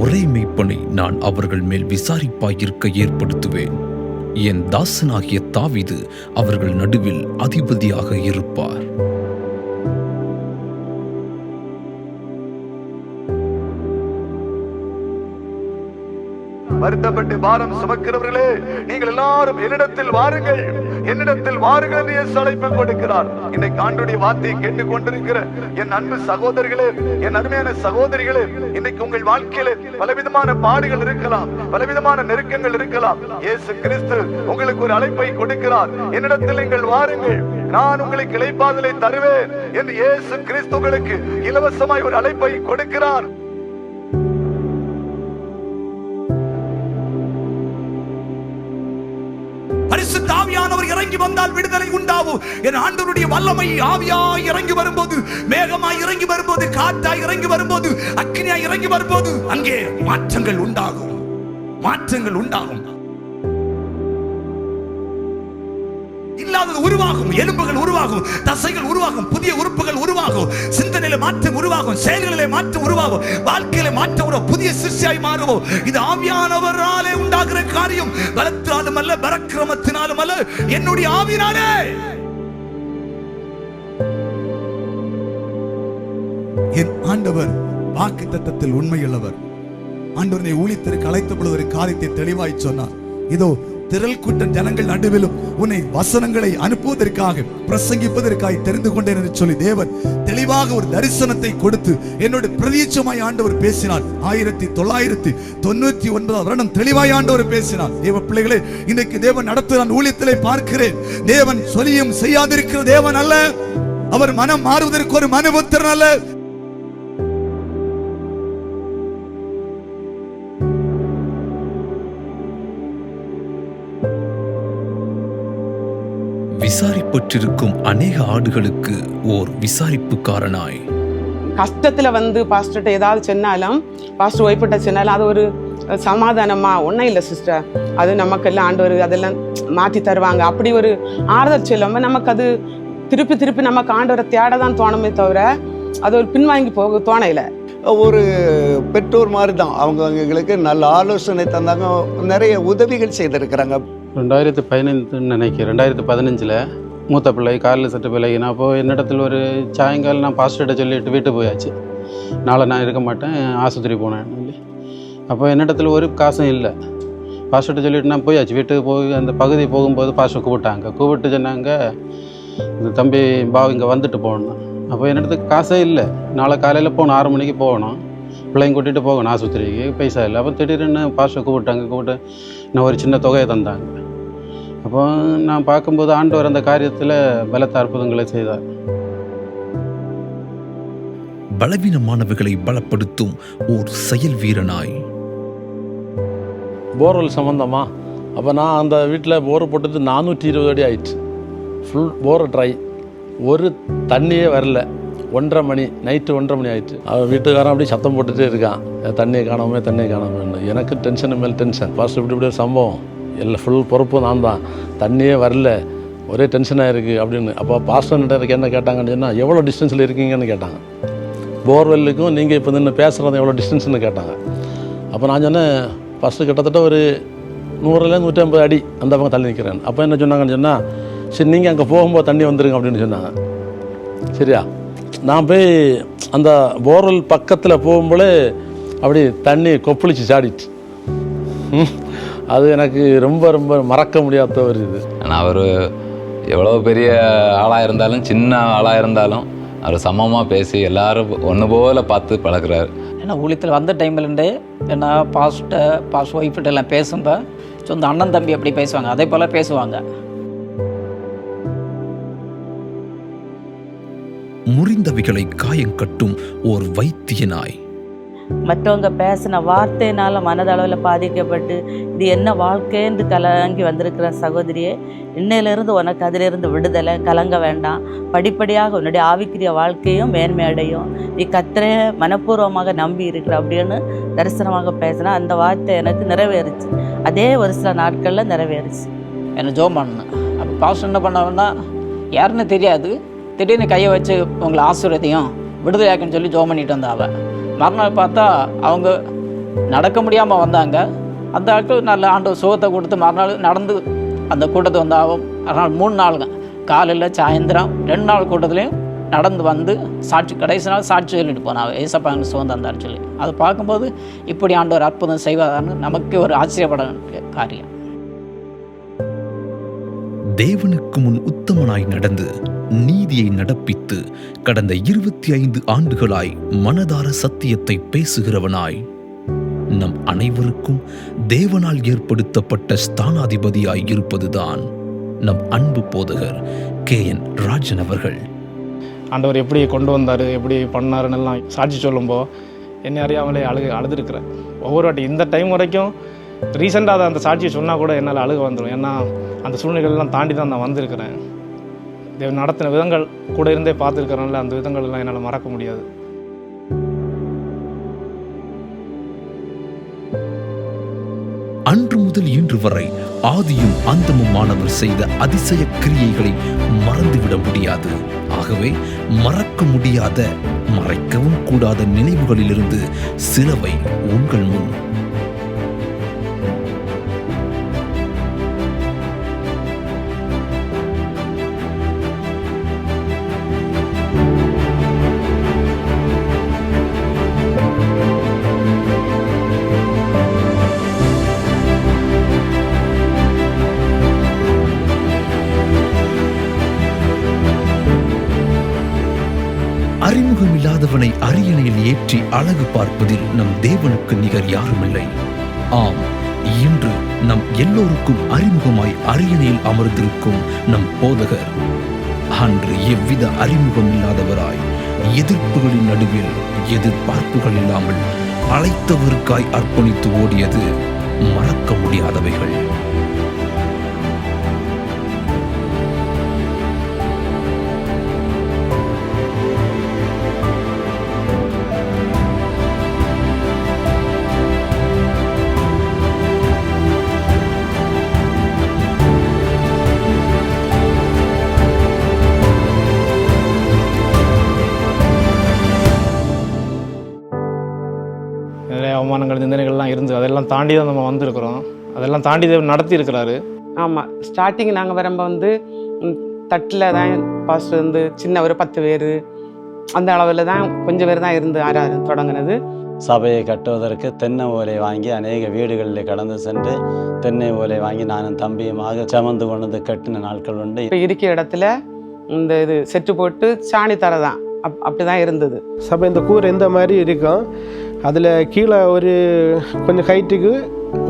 ஒரே மெய்ப்பனை நான் அவர்கள் மேல் விசாரிப்பாயிருக்க ஏற்படுத்துவேன். என் தாசனாகிய தாவீது அவர்கள் நடுவில் அதிபதியாக இருப்பார். வருத்தப்பட்டு பாரம் சுமக்கிறவர்களே, நீங்கள் எல்லாரும் என்னிடத்தில் வாருங்கள், என்னிடத்தில் வாருங்கள் என்று இயேசு அழைப்பு கொடுக்கிறார். இன்னைக்கு ஆண்டவருடைய வார்த்தையை கேட்டுக் கொண்டிருக்கிற என் அன்பு சகோதரர்களே, என் அருமையான சகோதரிகளே, இன்னைக்கு உங்கள் வாழ்க்கையில பலவிதமான பாடுகள் இருக்கலாம், பலவிதமான நெருக்கங்கள் இருக்கலாம். இயேசு கிறிஸ்து உங்களுக்கு ஒரு அழைப்பை கொடுக்கிறார். என்னிடத்தில் நீங்கள் வாருங்கள், நான் உங்களுக்கு இளைப்பாறுதலை தருவேன் என்று இயேசு கிறிஸ்து உங்களுக்கு இலவசமாய் ஒரு அழைப்பை கொடுக்கிறார். பரிசுத்த ஆவியானவர் இறங்கி வந்தால் விடுதலை உண்டாகும். என் ஆண்டவருடைய வல்லமை ஆவியாய் இறங்கி வரும்போது, மேகமாய் இறங்கி வரும்போது, காற்றாய் இறங்கி வரும்போது, அக்கினியாய் இறங்கி வரும்போது அங்கே மாற்றங்கள் உண்டாகும், மாற்றங்கள் உண்டாகும். இல்லாதது உருவாகும், எலும்புகள் உருவாகும், தசைகள் உருவாகும், புதிய உறுப்புகள் உருவாகும், சிந்தனையில மாற்றம் உருவாகும், செயல்களிலே மாற்றம் உருவாகும், வாழ்க்கையில மாற்றம் உருவாகும், புதிய சிருஷ்டியாய் மாறுவோம். இது ஆவியானவராலே உண்டாகிற காரியம். பலத்தினாலும் அல்ல, பராக்கிரமத்தினாலும் அல்ல, என்னுடைய ஆவியினாலே. என் ஆண்டவர் வாக்குத்தத்தத்தில் உண்மையுள்ளவர். ஆண்டவரை ஊழியத்திற்கு அழைத்த பொழுது ஒரு காரியத்தை தெளிவாய் சொன்னார். இதோ திரள் கூட்டம் ஜனங்கள் நடுவிலும் உன்னை வசனங்களை அனுப்புவதற்காக பிரசங்கிப்பதற்காக தெரிந்து கொண்டேன் என்று சொல்லி தேவன் தெளிவாக ஒரு தரிசனத்தை கொடுத்து என்னோட பிரதீட்சமாய் ஆண்டவர் பேசினார். 1999 வருடம் தெளிவாய் ஆண்டவர் பேசினார். தேவ பிள்ளைகளே, இன்னைக்கு தேவன் நடத்த நான் ஊழியத்திலே பார்க்கிறேன். தேவன் சொல்லியும் செய்யாதிருக்கிற தேவன் அல்ல. அவர் மனம் மாறுவதற்கு ஒரு மனுபுத்திரன் அல்ல. விசாரிப்பற்றிருக்கும் அநேக ஆடுகளுக்கு ஓர் விசாரிப்புக்காரனாய். கஷ்டத்துல பாஸ்டர்கிட்ட ஏதாவது சொன்னாலும், பாஸ்டர் ஒய்ஃபிட்ட சொன்னாலும் அது ஒரு சமாதானமா, ஒன்றும் இல்லை சிஸ்டர், அது நமக்கெல்லாம் ஆண்டவர் அதெல்லாம் மாற்றி தருவாங்க, அப்படி ஒரு ஆறுதல் சொல்லாம நமக்கு அது திருப்பி திருப்பி நமக்கு ஆண்டவரை தேடதான் தோணுமே தவிர அது ஒரு பின்வாங்கி போக தோணையில. ஒரு பெற்றோர் மாதிரி தான் அவங்க எங்களுக்கு நல்ல ஆலோசனை தந்தாங்க, நிறைய உதவிகள் செய்திருக்கிறாங்க. 2015 நினைக்கிறேன், 2015 மூத்த பிள்ளை காலில் சட்டு பிள்ளைங்க. அப்போது என்னிடத்தில் ஒரு சாயங்காலம் நான் பாஸ்டர்கிட்ட சொல்லிட்டு வீட்டுக்கு போயாச்சு. நாளை நான் இருக்க மாட்டேன், ஆஸ்பத்திரி போனேன். அப்போ என்னிடத்தில் ஒரு காசும் இல்லை. பாஸ்டர்கிட்ட சொல்லிட்டு நான் போயாச்சு. வீட்டுக்கு போய் அந்த பகுதி போகும்போது பாஸ்டர் கூப்பிட்டு சொன்னாங்க, இந்த தம்பி பாவம் இங்கே வந்துட்டு போகணும். அப்போ என்னிடத்துக்கு காசே இல்லை. நாளை காலையில் போகணும், 6 மணிக்கு போகணும், பிள்ளைங்க கூட்டிகிட்டு போகணும் ஆஸ்பத்திரிக்கு, பைசா இல்லை. அப்போ திடீர்னு பாஸ்டர் கூப்பிட்டு நான் ஒரு சின்ன தொகையை தந்தாங்க. அப்போ நான் பார்க்கும்போது ஆண்டவர் அந்த காரியத்தில் பலத்த அற்புதங்களை செய்தார். பலவீனமானவர்களை பலப்படுத்தும் ஓர் செயல் வீரனாய். போர்வெல் சம்மந்தமா அப்போ நான் அந்த வீட்டில் போர் போட்டது 420 அடி ஆயிடுச்சு. ஃபுல் போர் ட்ரை, ஒரு தண்ணியே வரல. 1:30 மணி, நைட்டு 1:30 மணி ஆயிடுச்சு. அவன் வீட்டுக்காரன் அப்படியே சத்தம் போட்டுகிட்டே இருக்கான், தண்ணியை காணாமல். எனக்கு டென்ஷன் மேல் டென்ஷன். ஃபர்ஸ்ட் இப்படி ஒரு சம்பவம், எல்லாம் ஃபுல் பொறுப்பு நான் தான், தண்ணியே வரல, ஒரே டென்ஷனாக இருக்குது அப்படின்னு. அப்போ பாஸ்டர்கிட்ட என்ன கேட்டாங்கன்னு சொன்னால், எவ்வளோ டிஸ்டன்ஸில் இருக்கீங்கன்னு கேட்டாங்க. போர்வெல்லுக்கும் நீங்கள் இப்போ நின்று பேசுகிறது எவ்வளோ டிஸ்டன்ஸ்னு கேட்டாங்க. அப்போ நான் சொன்னேன், ஃபஸ்ட்டு கிட்டத்தட்ட ஒரு 100-150 அடி அந்த பக்கம் தள்ளி நிற்கிறேன். அப்போ என்ன சொன்னாங்கன்னு சொன்னால், சரி நீங்கள் அங்கே போகும்போது தண்ணி வந்துருங்க அப்படின்னு சொன்னாங்க. சரியா, நான் போய் அந்த போர்வெல் பக்கத்தில் போகும்போது அப்படி தண்ணி கொப்பளிச்சு சாடிச்சு. அது எனக்கு ரொம்ப ரொம்ப மறக்க முடியாத ஒரு இது. ஆனால் அவர் எவ்வளோ பெரிய ஆளாக இருந்தாலும், சின்ன ஆளாக இருந்தாலும் அவர் சமமாக பேசி எல்லாரும் ஒன்று போல் பார்த்து பழகிறாரு. ஏன்னா ஊழியத்தில் வந்த டைம்லேருந்தே ஏன்னா பாஸ்ட் ஒய்ஃப்கிட்ட எல்லாம் பேசும்ப சொந்த அண்ணன் தம்பி அப்படி பேசுவாங்க, அதே போல் பேசுவாங்க. முறிந்தவைகளை காயங்கட்டும் ஓர் வைத்தியனாய். மற்றவங்க பேசின வார்த்தையினால் மனதளவில் பாதிக்கப்பட்டு இது என்ன வாழ்க்கைன்னு கலங்கி வந்திருக்கிற சகோதரியே, இன்னையிலிருந்து உனக்கு அதிலிருந்து விடுதலை, கலங்க வேண்டாம். படிப்படியாக உன்னுடைய ஆவிக்குரிய வாழ்க்கையும் மேன்மையடையும். நீ கர்த்தரை மனப்பூர்வமாக நம்பி இருக்கிற அப்படின்னு தரிசனமாக பேசினா அந்த வார்த்தை எனக்கு நிறைவேறுச்சு. அதே ஒரு சில நாட்களில் நிறைவேறுச்சு. என்னை ஜோம் பண்ணேன். அப்போ பாஸ்டர் என்ன பண்ணாங்கன்னா, யாருன்னு தெரியாது, திடீர்னு கையை வச்சு உங்களை ஆசீர்வதியும் விடுதலையாக்குன்னு சொல்லி ஜோம் பண்ணிட்டு வந்தா. அவள் மறுநாள் பார்த்தா அவங்க நடக்க முடியாமல் வந்தாங்க. அந்த ஆட்கள் நல்ல ஆண்டவர் சுகத்தை கொடுத்து மறுநாள் நடந்து அந்த கூட்டத்தை வந்தாகும். அதனால் 3 நாளுங்க, காலையில் சாயந்தரம் 2 நாள் கூட்டத்துலேயும் நடந்து வந்து சாட்சி, கடைசி நாள் சாட்சி சொல்லிட்டு போனாங்க, ஏசப்பா எனக்கு சுகம் தந்தான்னு சொல்லி. அதை பார்க்கும்போது இப்படி ஆண்டவர் அற்புதம் செய்வார்னு நமக்கு ஒரு ஆச்சரியப்பட காரியம். தேவனுக்கு முன் உத்தமனாய் நடந்து நீதியை நடப்பித்து கடந்த 25 ஆண்டுகளாய் மனதார சத்தியத்தை பேசுகிறவனாய் நம் அனைவருக்கும் தேவனால் ஏற்படுத்தப்பட்ட ஸ்தானாதிபதியாய் இருப்பதுதான் நம் அன்பு போதகர் KN ராஜன் அவர்கள். ஆண்டவர் எப்படி கொண்டு வந்தார், எப்படி பண்ணாருன்னு எல்லாம் சாட்சி சொல்லும்போது என்னை அறியாமலே அழுதுருக்கிறேன். ஒவ்வொரு வாட்டி இந்த டைம் வரைக்கும் ரீசெண்டாக அந்த சாட்சியை சொன்னால் கூட என்னால் அழுக வந்துடும். ஏன்னா அந்த சூழ்நிலைகள்லாம் தாண்டி தான் நான் வந்திருக்கிறேன். தேவன் நடத்தின விதங்கள் கூட இருந்தே பார்த்துருக்கிறனால அந்த விதங்கள் எல்லாம் என்னால் மறக்க முடியாது. அன்று முதல் இன்று வரை ஆதியும் அந்தமுமானவர் செய்த அதிசய கிரியைகளை மறந்துவிட முடியாது. ஆகவே மறக்க முடியாத, மறைக்கவும் கூடாத நினைவுகளிலிருந்து சிலவை உங்கள் முன். அறிமுகமில்லாதவனை அரியணையில் ஏற்றி அழகு பார்ப்பதில் நம் தேவனுக்கு நிகர் யாருமில்லை. ஆம், இன்று நம் எல்லோருக்கும் அறிமுகமாய் அரியணையில் அமர்ந்திருக்கும் நம் போதகர் அன்று எவ்வித அறிமுகம் இல்லாதவராய் எதிர்ப்புகளின் நடுவில் எதிர்பார்ப்புகள் இல்லாமல் அழைத்தவருக்காய் அர்ப்பணித்து ஓடியது மறக்க முடியாதவைகள். நிறைய அவமானங்கள், நிந்தனைகள்லாம் இருந்து அதெல்லாம் தாண்டி தான் நம்ம வந்திருக்கிறோம். அதெல்லாம் தாண்டி தேவன் நடத்தி இருக்கிறாரு. ஆமாம், ஸ்டார்டிங் நாங்கள் வரும்போது தட்டில் தான் பாஸ்டர் வந்து சின்ன ஒரு 10 பேர் அந்த அளவில் தான் கொஞ்சம் பேர் தான் இருந்து ஆராதனை தொடங்கினது. சபையை கட்டுவதற்கு தென்னை ஓலை வாங்கி அநேக வீடுகளில் கடந்து சென்று தென்னை ஓலை வாங்கி நானும் தம்பியுமாக சமந்து கொண்டு கட்டின நாட்கள் உண்டு. இப்போ இருக்கிற இடத்துல இந்த இது செட்டு போட்டு சாணி தர தான் அப்படி தான் இருந்தது. சபை இந்த கூரை இந்த மாதிரி இருக்கும். அதில் கீழே ஒரு கொஞ்சம் ஹைட்டுக்கு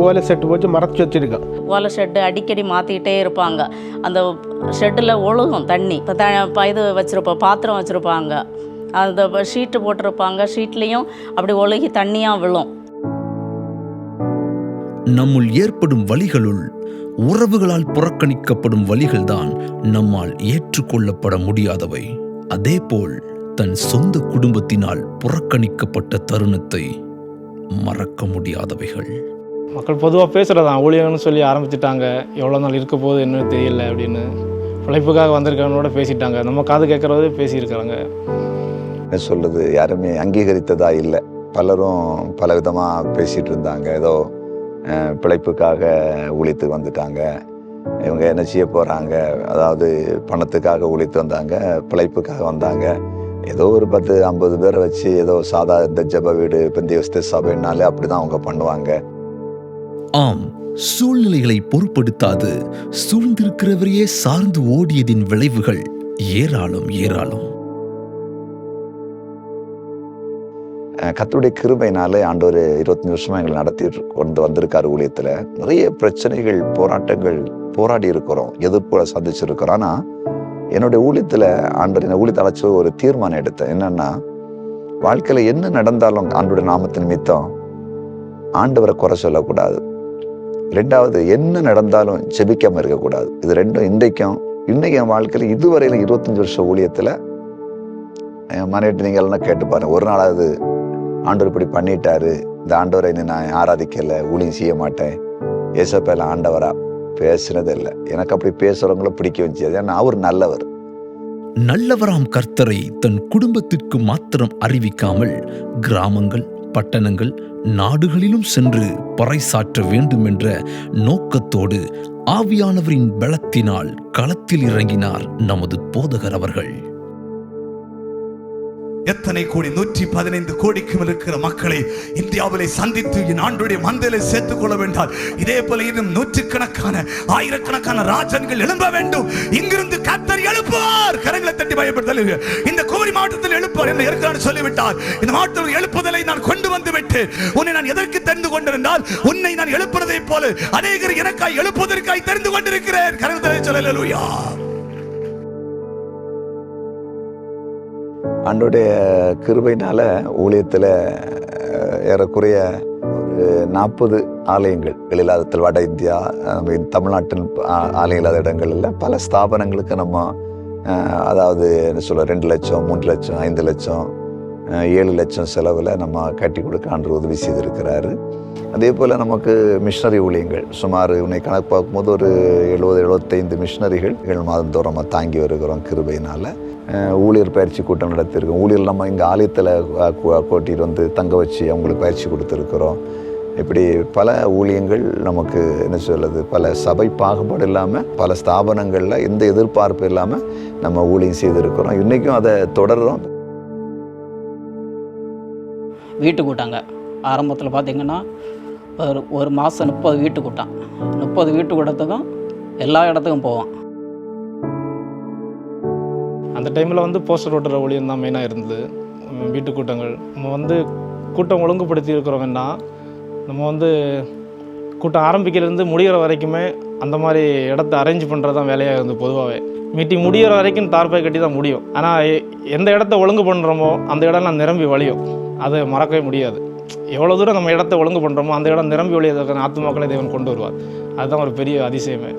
ஓலை செட்டு போட்டு மறைச்சி வச்சுருக்கோம். ஓலை ஷெட்டு அடிக்கடி மாற்றிக்கிட்டே இருப்பாங்க. அந்த ஷெட்டில் ஒழுகும் தண்ணி. இப்போ இது வச்சுருப்போம், பாத்திரம் வச்சுருப்பாங்க, அந்த ஷீட்டு போட்டிருப்பாங்க, ஷீட்லேயும் அப்படி ஒழுகி தண்ணியாக விழும். நம்முள் ஏற்படும் வலிகளுள் உறவுகளால் புறக்கணிக்கப்படும் வலிகள்தான் நம்மால் ஏற்றுக்கொள்ளப்பட முடியாதவை. அதேபோல் தன் சொந்த குடும்பத்தினால் புறக்கணிக்கப்பட்ட தருணத்தை மறக்க முடியாதவைகள். மக்கள் பொதுவாக பேசுகிறதான் ஊழியர்னு சொல்லி ஆரம்பிச்சிட்டாங்க. எவ்வளோ நாள் இருக்க போகுது என்னன்னு தெரியல அப்படின்னு உழைப்புக்காக வந்திருக்கிறவனோட பேசிட்டாங்க. நம்ம காது கேட்குறதே பேசியிருக்கிறாங்க. என்ன சொல்கிறது, யாருமே அங்கீகரித்ததா இல்லை. பலரும் பல விதமாக பேசிகிட்டு இருந்தாங்க. ஏதோ பிழைப்புக்காக ஊழியத்துக்கு வந்துட்டாங்க, இவங்க என்ன செய்ய போகிறாங்க, அதாவது பணத்துக்காக ஊழித்து வந்தாங்க, பிழைப்புக்காக வந்தாங்க. ஏதோ ஒரு 10-50 பேரை வச்சு ஏதோ சாதா இந்த ஜப வீடு பெந்தேகோஸ்தே சபைனாலே அப்படி தான் அவங்க பண்ணுவாங்க. ஆம், சூழ்நிலைகளை பொருட்படுத்தாது சூழ்ந்திருக்கிறவரையே சார்ந்து ஓடியதின் விளைவுகள் ஏராளம் ஏராளம். கர்த்தருடைய கிருபையினாலே ஆண்டவர் 25 வருஷமா எங்களை நடத்தி கொண்டு வந்திருக்காரு. ஊழியத்தில் நிறைய பிரச்சனைகள், போராட்டங்கள் போராடி இருக்கிறோம், எதிர்ப்புகளை சந்திச்சிருக்கிறோம். ஆனால் என்னுடைய ஊழியத்தில் ஆண்டவர் என்னை ஊழியத்தை அழைச்சி ஒரு தீர்மானம் எடுத்தேன். என்னன்னா, வாழ்க்கையில் என்ன நடந்தாலும் ஆண்டோட நாமத்தின் நிமித்தம் ஆண்டவரை குறை சொல்லக்கூடாது. 2வது, என்ன நடந்தாலும் ஜெபிக்காம இருக்கக்கூடாது. இது 2ம் இன்னைக்கு என் வாழ்க்கையில் இதுவரையில 25 வருஷம் ஊழியத்தில் என் மனைவிட்டு நீங்கள் எல்லாம் கேட்டு பாருங்க, ஒரு நாளாவது ஆண்டவர் இப்படி பண்ணிட்டாரு, இந்த ஆண்டவரை நான் ஆராதிக்கலை, ஊழியம் செய்ய மாட்டேன், ஏசப்பையில் ஆண்டவரா பேசுனது இல்லை. எனக்கு அப்படி பேசுறவங்கள பிடிக்க வச்சது. ஏன்னா அவர் நல்லவர். நல்லவராம் கர்த்தரை தன் குடும்பத்திற்கு மாத்திரம் அறிவிக்காமல் கிராமங்கள், பட்டணங்கள் நாடுகளிலும் சென்று பறைசாற்ற வேண்டும் என்ற நோக்கத்தோடு ஆவியானவரின் பலத்தினால் களத்தில் இறங்கினார் நமது போதகர் அவர்கள். எத்தனை கோடி 115 கோடிக்கும் இருக்கிற மக்களை இந்தியாவிலே சந்தித்து என் ஆண்டுடைய மந்தையிலே சேர்த்துக் கொள்ள வேண்டாம். இதே போல இன்னும் நூற்றுக்கணக்கான ஆயிரக்கணக்கான ராஜன்கள் எழும்ப வேண்டும். இங்கிருந்து கர்த்தர் எழுப்புவார். கரங்களை தட்டி பயப்படுத்தல் இந்த குமரி மாவட்டத்தில் எழுப்புவார் என்று ஏற்கனவே சொல்லிவிட்டார். இந்த மாவட்டத்தில் எழுப்புதலை நான் கொண்டு வந்து விட்டு உன்னை நான் எதற்கு தெரிந்து கொண்டிருந்தால் உன்னை நான் எழுப்புவதை போல அநேகர் எனக்காய் எழுப்புவதற்காய் தெரிந்து கொண்டிருக்கிறேன். கரங்களை சொல்ல அல்லேலூயா. ஆண்டோடைய கிருபையினால ஊழியத்தில் ஏறக்குறைய ஒரு 40 ஆலயங்கள் இல்லாத வட இந்தியா தமிழ்நாட்டில் ஆலயம் இல்லாத இடங்களில் பல ஸ்தாபனங்களுக்கு நம்ம அதாவது என்ன சொல்ல 2 லட்சம் 3 லட்சம் 5 லட்சம் 7 லட்சம் செலவில் நம்ம கட்டி கொடுக்க ஆண்டு உதவி செய்திருக்கிறாரு. அதே போல் நமக்கு மிஷனரி ஊழியங்கள் சுமார் உன்னை கணக்கு பார்க்கும்போது ஒரு 70-75 மிஷனரிகள் மாதந்தோறும் நம்ம தாங்கி வருகிறோம் கிருபையினால். ஊழியர் பயிற்சி கூட்டம் நடத்தியிருக்கோம். ஊழியர் நம்ம இங்கே ஆலயத்தில் கூட்டிகிட்டு வந்து தங்க வச்சு அவங்களுக்கு பயிற்சி கொடுத்துருக்குறோம். இப்படி பல ஊழியங்கள் நமக்கு என்ன சொல்லுது, பல சபை பாகுபாடு இல்லாமல் பல ஸ்தாபனங்களில் எந்த எதிர்பார்ப்பு இல்லாமல் நம்ம ஊழியம் செய்திருக்கிறோம். இன்றைக்கும் அதை தொடர்றோம். வீட்டு கூட்டாங்க ஆரம்பத்தில் பார்த்திங்கன்னா ஒரு மாதம் 30 வீட்டு கூட்டம். 30 வீட்டு கூட்டத்துக்கும் எல்லா இடத்துக்கும் போவோம். அந்த டைமில் வந்து போஸ்டர் ஓட்டுற ஊழியம் தான் மெயினாக இருந்தது. வீட்டு கூட்டங்கள் நம்ம கூட்டம் ஒழுங்குபடுத்தி இருக்கிறோம்னா நம்ம கூட்டம் ஆரம்பிக்கிறதுலேருந்து முடிகிற வரைக்குமே அந்த மாதிரி இடத்த அரேஞ்ச் பண்ணுறது தான் வேலையாக இருந்து பொதுவாகவே மீட்டிங் முடிகிற வரைக்கும் தார்பாய் கட்டி தான் முடியும். ஆனால் எந்த இடத்த ஒழுங்கு பண்ணுறோமோ அந்த இடம்லாம் நிரம்பி வழியும். அதை மறக்கவே முடியாது. எவ்வளோ தூரம் நம்ம இடத்த ஒழுங்கு பண்ணுறோமோ அந்த இடம் நிரம்பி வழியதற்கான ஆத்துமாக்களை தேவன் கொண்டு வருவார். அதுதான் ஒரு பெரிய அதிசயமே.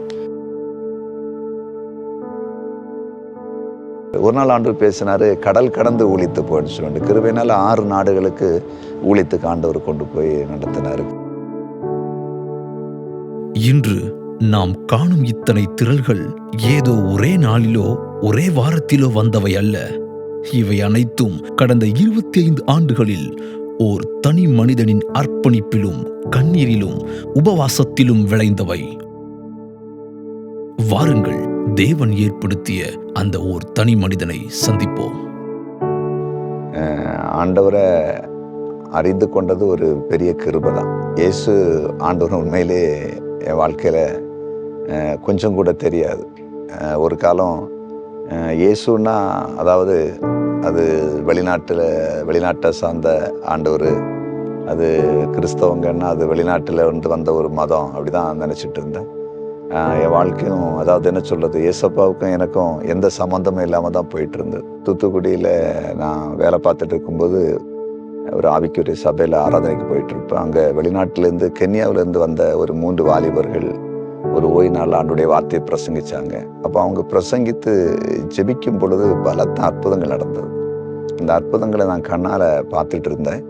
ஒரு நாள் ஆண்டவர் பேசினார், கடல் கடந்து ஊழித்து போன்னு சொல்லிட்டு கிருபையினால் 6 நாடுகளுக்கு ஊழித்துக்கு ஆண்டவர் கொண்டு போய் நடத்தினார். இன்று நாம் காணும் இத்தனை திரள்கள் ஏதோ ஒரே நாளிலோ ஒரே வாரத்திலோ வந்தவை அல்ல. இவை அனைத்தும் கடந்த 25 ஆண்டுகளில் ஓர் தனி மனிதனின் அர்ப்பணிப்பிலும் கண்ணீரிலும் உபவாசத்திலும் விளைந்தவை. வாருங்கள், தேவன் ஏற்படுத்திய அந்த ஓர் தனி மனிதனை சந்திப்போம். ஆண்டவரை அறிந்து கொண்டது ஒரு பெரிய கிருபை தான். இயேசு ஆண்டவர் உண்மையிலே என் வாழ்க்கையில் கொஞ்சம் கூட தெரியாது. ஒரு காலம் இயேசுன்னா அதாவது அது வெளிநாட்டை சார்ந்த ஆண்டவர், அது கிறிஸ்தவங்கன்னா அது வெளிநாட்டில் வந்த ஒரு மதம், அப்படி தான் நினச்சிட்டு இருந்தேன். என் வாழ்க்கையும் அதாவது என்ன சொல்கிறது, ஏசப்பாவுக்கும் எனக்கும் எந்த சம்மந்தமும் இல்லாமல் தான் போயிட்டு இருந்தது. தூத்துக்குடியில் நான் வேலை பார்த்துட்டு இருக்கும்போது ஒரு ஆவிக்குரிய சபையில் ஆராதனைக்கு போயிட்டுருப்பேன். அங்கே வெளிநாட்டிலேருந்து கென்யாவிலேருந்து வந்த ஒரு 3 வாலிபர்கள் ஒரு ஓய்வு நாள் ஆண்டுடைய வார்த்தையை பிரசங்கிச்சாங்க. அப்போ அவங்க பிரசங்கித்து ஜெபிக்கும் பொழுது பலத்த அற்புதங்கள் நடந்தது. இந்த அற்புதங்களை நான் கண்ணால் பார்த்துட்டு இருந்தேன்.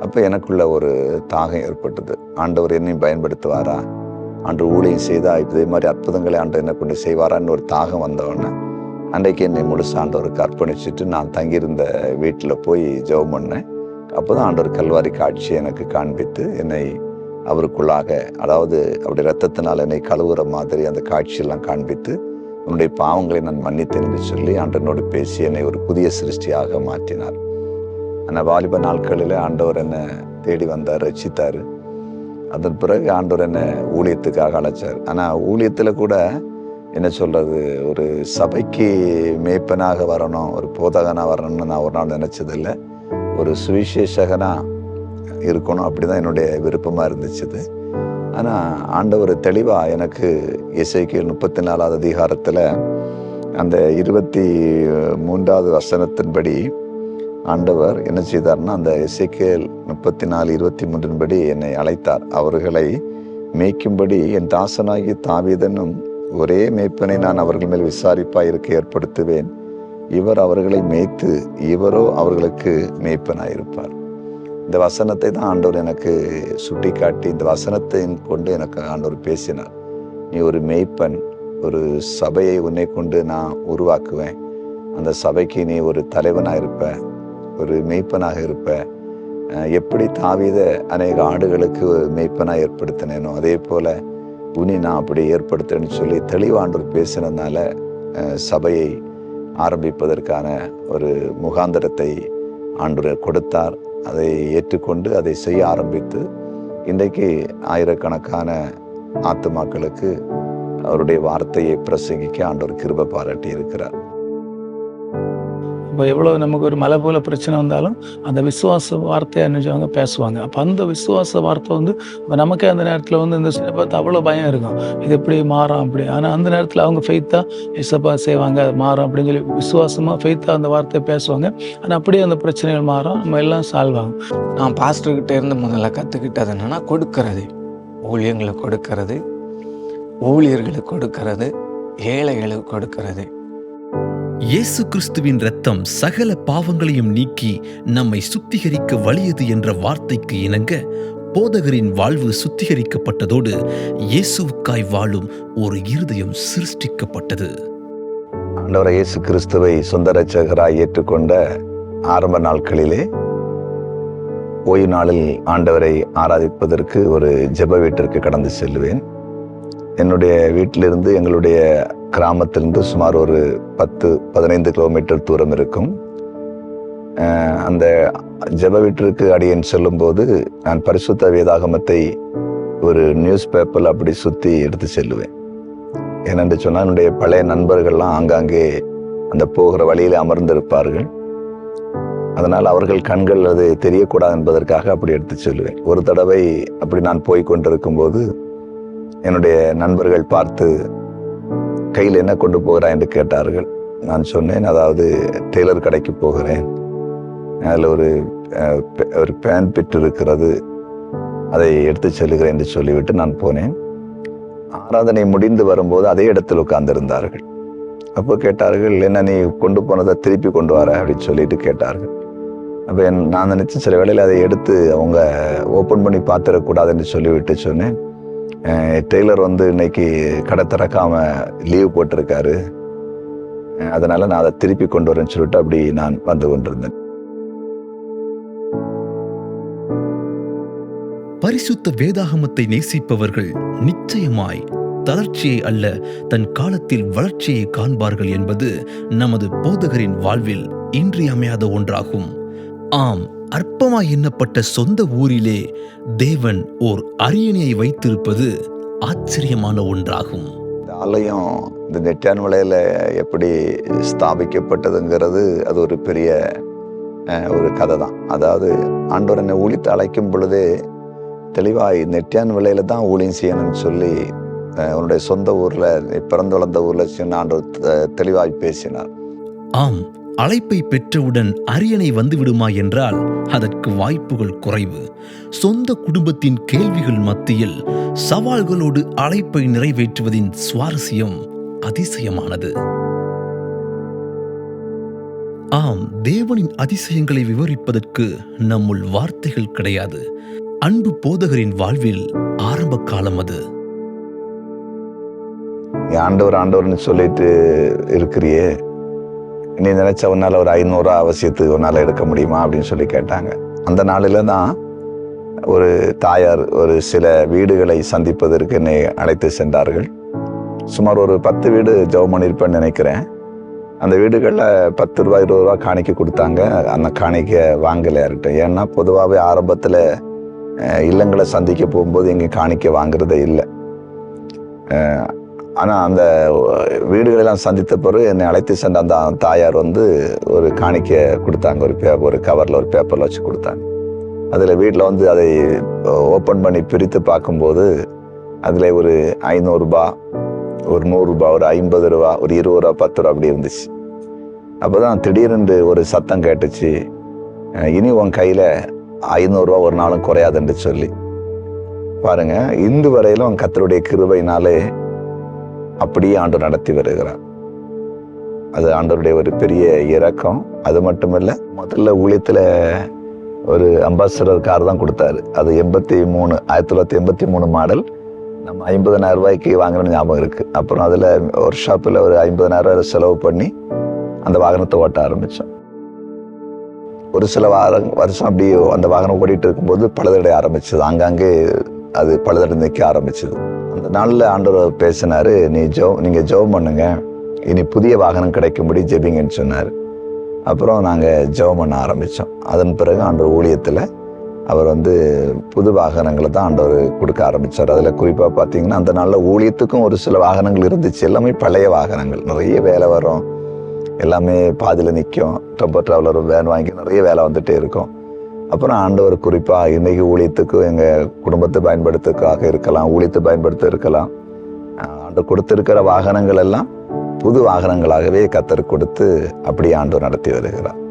அப்போ எனக்குள்ள ஒரு தாகம் ஏற்பட்டது. ஆண்டவர் என்னையும் பயன்படுத்துவாரா, ஆண்டு ஊழியம் செய்தால் இதே மாதிரி அற்புதங்களை ஆண்டு என்ன கொண்டு செய்வாரான்னு ஒரு தாகம் வந்தவொடனே அன்றைக்கு என்னை முழுசு ஆண்டவருக்கு அர்ப்பணிச்சுட்டு நான் தங்கியிருந்த வீட்டில் போய் ஜெபம் பண்ணேன். அப்போ தான் ஆண்டவர் கல்வாரி காட்சி எனக்கு காண்பித்து என்னை அவருக்குள்ளாக, அதாவது அவருடைய இரத்தத்தினால் என்னை கழுவுற மாதிரி அந்த காட்சியெல்லாம் காண்பித்து உன்னுடைய பாவங்களை நான் மன்னித்தேன் என்று சொல்லி ஆண்டவனோடு பேசி என்னை ஒரு புதிய சிருஷ்டியாக மாற்றினார். ஆனால் வாலிப நாட்களில் ஆண்டவர் என்னை தேடி வந்தார், ரட்சித்தார். அதன் பிறகு ஆண்டவர் என்னை ஊழியத்துக்காக அழைச்சார். ஆனால் ஊழியத்தில் கூட என்ன சொல்கிறது, ஒரு சபைக்கு மேய்ப்பனாக வரணும், ஒரு போதகனாக வரணும்னு நான் ஒரு நாள் நினச்சதில்லை. ஒரு சுவிசேஷகனாக இருக்கணும், அப்படி தான் என்னுடைய விருப்பமாக இருந்துச்சு. ஆனால் ஆண்டவர் தெளிவாக எனக்கு எசேக்கியேல் 34வது அதிகாரத்தில் அந்த 23வது வசனத்தின்படி ஆண்டவர் என்ன செய்தார்னா, அந்த எசேக்கியேல் 34:23 என்னை அழைத்தார். அவர்களை மேய்க்கும்படி என் தாசனாகி தாவீதனும் ஒரே மேய்ப்பனை நான் அவர்கள் மேல் விசாரிப்பாய் இருக்க ஏற்படுத்துவேன். இவர் அவர்களை மேய்த்து இவரோ அவர்களுக்கு மேய்ப்பனாயிருப்பார். இந்த வசனத்தை தான் ஆண்டவர் எனக்கு சுட்டி காட்டி இந்த வசனத்தை கொண்டு எனக்கு ஆண்டவர் பேசினார். நீ ஒரு மேய்ப்பன், ஒரு சபையை உன்னை கொண்டு நான் உருவாக்குவேன். அந்த சபைக்கு நீ ஒரு தலைவனாக இருப்ப, ஒரு மேய்ப்பனாக இருப்ப. எப்படி தாவீத அநேக ஆடுகளுக்கு மேய்ப்பனாக ஏற்படுத்தினேனோ அதே போல் உனி நான் அப்படி ஏற்படுத்துறேன்னு சொல்லி தெளிவாண்டவர் பேசினதுனால சபையை ஆரம்பிப்பதற்கான ஒரு முகாந்திரத்தை ஆண்டவர் கொடுத்தார். அதை ஏற்றுக்கொண்டு அதை செய்ய ஆரம்பித்து இன்றைக்கு ஆயிரக்கணக்கான ஆத்துமாக்களுக்கு அவருடைய வார்த்தையை பிரசங்கிக்க ஆண்டவர் கிருபை பாராட்டி இருக்கிறார். இப்போ எவ்வளோ நமக்கு ஒரு மலை போல பிரச்சனை வந்தாலும் அந்த விசுவாச வார்த்தையை நினைச்சவங்க பேசுவாங்க. அப்போ அந்த விசுவாச வார்த்தை வந்து இப்போ நமக்கே அந்த நேரத்தில் வந்து இந்த சில பார்த்து அவ்வளோ பயம் இருக்கும், இது எப்படி மாறும் அப்படி. ஆனால் அந்த நேரத்தில் அவங்க ஃபெய்த்தாக இசப்பா செய்வாங்க, அது மாறும் அப்படின்னு சொல்லி விசுவாசமாக ஃபெய்த்தாக அந்த வார்த்தையை பேசுவாங்க. ஆனால் அப்படியே அந்த பிரச்சனைகள் மாறும், நம்ம எல்லாம் சால்வ் ஆகும். நான் பாஸ்டர்கிட்ட இருந்து முதல்ல கற்றுக்கிட்டது என்னென்னா கொடுக்கறது, ஊழியங்களுக்கு கொடுக்கறது, ஊழியர்களுக்கு கொடுக்கறது, ஏழைகளுக்கு கொடுக்கறது. இயேசு கிறிஸ்துவின் இரத்தம் சகல பாவங்களையும் நீக்கி நம்மை சுத்திகரிக்க வலியது என்ற வார்த்தைக்கு இணங்க போதகரின் வாழ்வு சுத்திகரிக்கப்பட்டதோடு இயேசுவுக்காய் வாழும் ஒரு இருதயம் சிருஷ்டிக்கப்பட்டது. ஆண்டவரை இயேசு கிறிஸ்துவை சொந்த இரட்சகராய் ஏற்றுக்கொண்ட ஆரம்ப நாட்களிலே ஓய்வு நாளில் ஆண்டவரை ஆராதிப்பதற்கு ஒரு ஜெப வீட்டிற்கு கடந்து செல்லுவேன். என்னுடைய வீட்டிலிருந்து எங்களுடைய கிராமத்திலிருந்து சுமார் ஒரு 10-15 கிலோமீட்டர் தூரம் இருக்கும். அந்த ஜெப வீட்டிற்கு அடியேன் செல்லும்போது நான் பரிசுத்த வேதாகமத்தை ஒரு நியூஸ் பேப்பரில் அப்படி சுற்றி எடுத்து செல்லுவேன். ஏனென்று சொன்னால் என்னுடைய பழைய நண்பர்கள்லாம் ஆங்காங்கே அந்த போகிற வழியில் அமர்ந்திருப்பார்கள். அதனால் அவர்கள் கண்கள் அது தெரியக்கூடாது என்பதற்காக அப்படி எடுத்து செல்லுவேன். ஒரு தடவை அப்படி நான் போய் கொண்டிருக்கும் போது என்னுடைய நண்பர்கள் பார்த்து கையில் என்ன கொண்டு போகிறாய் என்று கேட்டார்கள். நான் சொன்னேன், அதாவது டெய்லர் கடைக்கு போகிறேன், அதில் ஒரு பேன் பிட் இருக்கிறது, அதை எடுத்து செல்லுகிறேன் என்று சொல்லிவிட்டு நான் போனேன். ஆராதனை முடிந்து வரும்போது அதே இடத்தில் உட்கார்ந்திருந்தார்கள். அப்போ கேட்டார்கள், என்ன நீ கொண்டு போனதை திருப்பி கொண்டு வர அப்படின்னு சொல்லிட்டு கேட்டார்கள். அப்போ நான் நினைச்சேன் சில வேளையில் அதை எடுத்து அவங்க ஓப்பன் பண்ணி பார்த்துடக்கூடாது என்று சொல்லிவிட்டு சொன்னேன், டெய்லர் வந்து இன்னைக்கு கடை திறக்காம லீவ் போட்டிருக்காரு, அதனால நான் அதை திருப்பி கொண்டு வரேன்னு சொல்லிட்டு அப்படி நான் வந்து கொண்டிருந்தேன். பரிசுத்த வேதாகமத்தை நேசிப்பவர்கள் நிச்சயமாய் தளர்ச்சியை அல்ல தன் காலத்தில் வளர்ச்சியை காண்பார்கள் என்பது நமது போதகரின் வாழ்வில் இன்றியமையாத ஒன்றாகும். ஆம், அற்பமாய் எண்ணப்பட்ட சொந்த ஊரிலே தேவன் ஓர் அரியணையை வைத்திருப்பது ஆச்சரியமான ஒன்றாகும். இந்த ஆலயம் இந்த நெட்டான் மலையில் எப்படி ஸ்தாபிக்கப்பட்டதுங்கிறது அது ஒரு பெரிய ஒரு கதை தான். அதாவது ஆண்டவர் என்னை ஊழித்து அழைக்கும் பொழுதே தெளிவாய் நெட்டான் விலையில தான் ஊழியம் செய்யணும்னு சொல்லி உன்னுடைய சொந்த ஊரில் பிறந்து வளர்ந்த ஊரில் சின்ன ஆண்டவர் தெளிவாய் பேசினார். ஆம், அழைப்பை பெற்றவுடன் அரியணை வந்துவிடுமா என்றால் அதற்கு வாய்ப்புகள் குறைவு. சொந்த குடும்பத்தின் கேள்விகள் மத்தியில் சவால்களோடு அழைப்பை நிறைவேற்றுவதின் சுவாரஸ்யம் அதிசயமானது. ஆம், தேவனின் அதிசயங்களை விவரிப்பதற்கு நம்முள் வார்த்தைகள் கிடையாது. அன்பு போதகரின் வாழ்வில் ஆரம்ப காலம் அது. ஆண்டவர்னு சொல்லிட்டு இருக்கிறியே, நீ நினைச்ச உன்னால ஒரு 500 அவசியத்துக்கு உன்னால எடுக்க முடியுமா அப்படின்னு சொல்லி கேட்டாங்க. அந்த நாளில தான் ஒரு தாயார் ஒரு சில வீடுகளை சந்திப்பதற்கு என்னை அழைத்து சென்றார்கள். சுமார் ஒரு 10 வீடு ஜெபம் பண்ணியிருப்பேன்னு நினைக்கிறேன். அந்த வீடுகளில் 10 ரூபா 20 ரூபா காணிக்கை கொடுத்தாங்க. அந்த காணிக்கை வாங்கலை யார்கிட்ட. ஏன்னா பொதுவாகவே ஆரம்பத்தில் இல்லங்களை சந்திக்க போகும்போது இங்கே காணிக்கை வாங்குறதே இல்லை. ஆனால் அந்த வீடுகளெல்லாம் சந்தித்த பிறகு என்னை அழைத்து சென்ற அந்த தாயார் வந்து ஒரு காணிக்கை கொடுத்தாங்க. ஒரு கவரில் ஒரு பேப்பரில் வச்சு கொடுத்தாங்க. அதில் வீட்டில் வந்து அதை ஓப்பன் பண்ணி பிரித்து பார்க்கும்போது அதில் ஒரு 500 ரூபா, ஒரு 100 ரூபா, ஒரு 50 ரூபா, ஒரு 20 ரூபா, 10 ரூபா அப்படி இருந்துச்சு. அப்போ தான் திடீரென்று ஒரு சத்தம் கேட்டுச்சு, இனி உன் கையில் 500 ரூபா ஒரு நாளும் குறையாதுன்னு சொல்லி. பாருங்க, இன்று வரையிலும் கர்த்தருடைய கிருபையினாலே அப்படியே ஆண்டு நடத்தி வருகிறார். அது ஆண்டவருடைய ஒரு பெரிய இரக்கம். அது மட்டுமில்லை, முதல்ல ஊழியத்தில் ஒரு அம்பாசிடர் கார் தான் கொடுத்தாரு. அது 1983 மாடல். நம்ம 50,000 ரூபாய்க்கு வாங்கின ஞாபகம் இருக்குது. அப்புறம் அதில் ஒர்க் ஷாப்பில் ஒரு 50,000 ரூபாய் செலவு பண்ணி அந்த வாகனத்தை ஓட்ட ஆரம்பித்தோம். ஒரு சில வருஷம் அப்படி அந்த வாகனம் ஓடிட்டு இருக்கும்போது பழுதடை ஆரம்பிச்சது, அங்கங்கே அது பழுதடை நிற்க ஆரம்பிச்சது. அந்த நாளில் ஆண்டவர் பேசினார், நீங்கள் ஜெபம் பண்ணுங்க, இனி புதிய வாகனம் கிடைக்கும்படி ஜெபிங்கன்னு சொன்னார். அப்புறம் நாங்கள் ஜெபம் பண்ண ஆரம்பித்தோம். அதன் பிறகு ஆண்டவர் ஊழியத்தில் அவர் புது வாகனங்களை தான் ஆண்டவர் கொடுக்க ஆரம்பித்தார். அதில் குறிப்பாக பார்த்தீங்கன்னா அந்த நாளில் ஊழியத்துக்கும் ஒரு சில வாகனங்கள் இருந்துச்சு, எல்லாமே பழைய வாகனங்கள், நிறைய வேலை வரும், எல்லாமே பாதியில் நிற்கும், டெம்போ ட்ராவலர் வேன் வாங்கி நிறைய வேலை வந்துகிட்டே இருக்கும். அப்புறம் ஆண்டவர் குறிப்பாக இன்றைக்கி ஊழியத்துக்கு எங்கள் குடும்பத்தை பயன்படுத்துறதுக்காக இருக்கலாம், ஊழியத்தை பயன்படுத்த இருக்கலாம், ஆண்டவர் கொடுத்துருக்கிற வாகனங்கள் எல்லாம் புது வாகனங்களாகவே கர்த்தர் கொடுத்து அப்படியே ஆண்டவர் நடத்தி வருகிறார்.